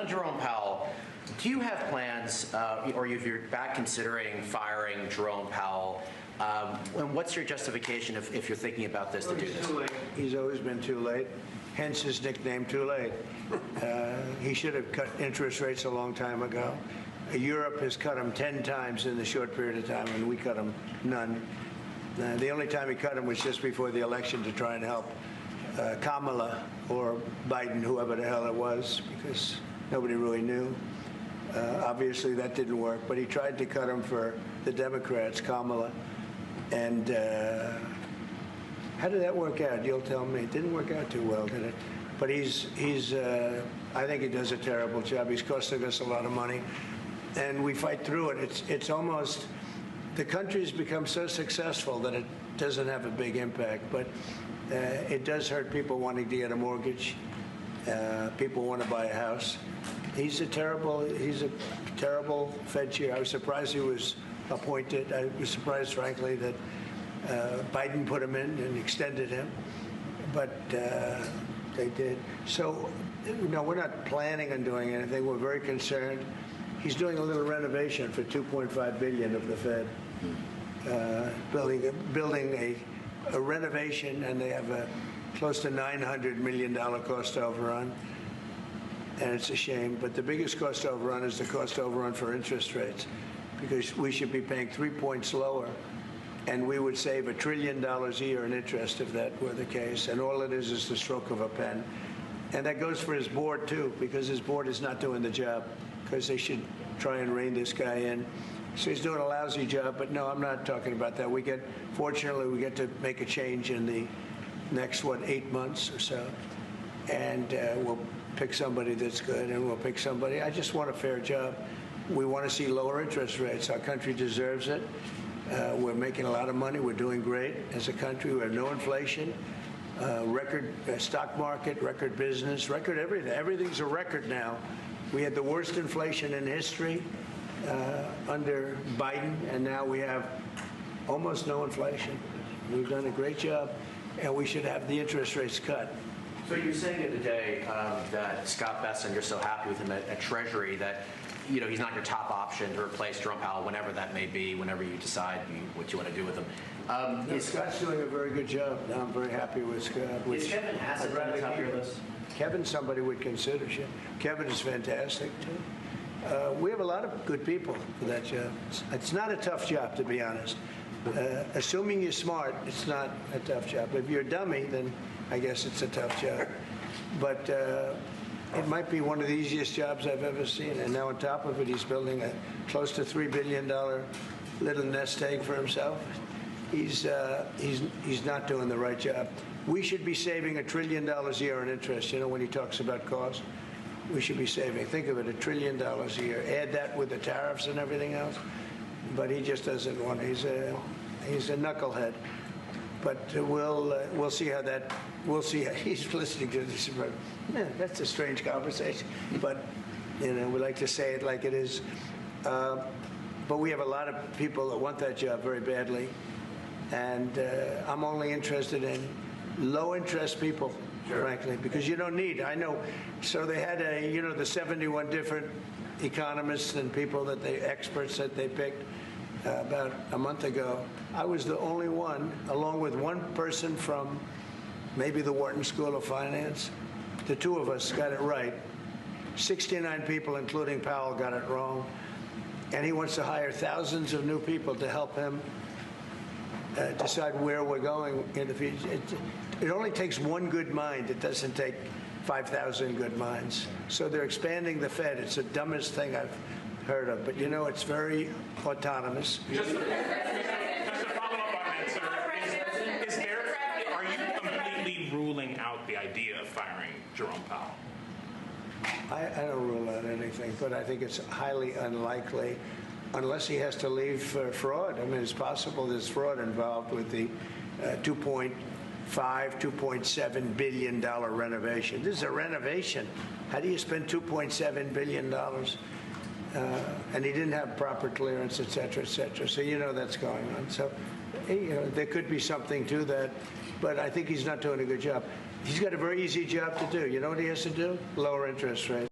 Jerome Powell, do you have plans, or if you're back considering firing Jerome Powell? And what's your justification if you're thinking about this to do this? Too late. He's always been too late, hence his nickname, Too Late. He should have cut interest rates a long time ago. Europe has cut them 10 times in the short period of time, and we cut them none. The only time he cut them was just before the election to try and help Kamala or Biden, whoever the hell it was, because nobody really knew. Obviously, that didn't work, but he tried to cut them for the Democrats, Kamala. And how did that work out? You'll tell me. It didn't work out too well, did it? But I think he does a terrible job. He's costing us a lot of money. And we fight through it. It's almost, the country's become so successful that it doesn't have a big impact. But it does hurt people wanting to get a mortgage. People want to buy a house. He's a terrible Fed chair. I was surprised he was appointed. I was surprised, frankly, that Biden put him in and extended him. But they did. So, we're not planning on doing anything. We're very concerned. He's doing a little renovation for $2.5 billion of the Fed, building a renovation, and they have a close to $900 million cost overrun. And it's a shame. But the biggest cost overrun is the cost overrun for interest rates, because we should be paying 3 points lower, and we would save $1 trillion a year in interest if that were the case. And all it is the stroke of a pen. And that goes for his board, too, because his board is not doing the job, because they should try and rein this guy in. So he's doing a lousy job. But no, I'm not talking about that. Fortunately, we get to make a change in the next, 8 months or so. And we'll pick somebody that's good, and we'll pick somebody. I just want a fair job. We want to see lower interest rates. Our country deserves it. We're making a lot of money. We're doing great as a country. We have no inflation, record stock market, record business, record everything. Everything's a record now. We had the worst inflation in history under Biden, and now we have almost no inflation. We've done a great job, and we should have the interest rates cut. So you're saying today that Scott Bessent, you're so happy with him at Treasury that he's not your top option to replace Jerome Powell, whenever that may be, whenever you decide what you want to do with him. Scott's doing a very good job. I'm very happy with Scott. Is Kevin Hassett on the top of your list? Kevin's somebody would consider. Kevin is fantastic, too. We have a lot of good people for that job. It's not a tough job, to be honest. Assuming you're smart, it's not a tough job. If you're a dummy, then I guess it's a tough job. But it might be one of the easiest jobs I've ever seen. And now on top of it, he's building a close to $3 billion little nest egg for himself. He's not doing the right job. We should be saving $1 trillion a year in interest. When he talks about cost, we should be saving. Think of it, $1 trillion a year. Add that with the tariffs and everything else. But he just doesn't want. He's a knucklehead. But we'll see how that. We'll see how he's listening to this. That's a strange conversation. But we like to say it like it is. But we have a lot of people that want that job very badly, and I'm only interested in low-interest people, sure, frankly, because you don't need. I know. So they had the 71 different economists and people experts that they picked about a month ago. I was the only one, along with one person from maybe the Wharton School of Finance. The two of us got it right. 69 people, including Powell, got it wrong. And he wants to hire thousands of new people to help him decide where we're going in the future. It only takes one good mind. It doesn't take 5,000 good minds. So they're expanding the Fed. It's the dumbest thing I've heard of. But it's very autonomous. Just to follow up on that, sir, are you completely ruling out the idea of firing Jerome Powell? I don't rule out anything, but I think it's highly unlikely, unless he has to leave for fraud. I mean, it's possible there's fraud involved with the $2.7 billion renovation. This is a renovation. How do you spend $2.7 billion? And he didn't have proper clearance, et cetera, et cetera. So that's going on. So there could be something to that, but I think he's not doing a good job. He's got a very easy job to do. You know what he has to do? Lower interest rates.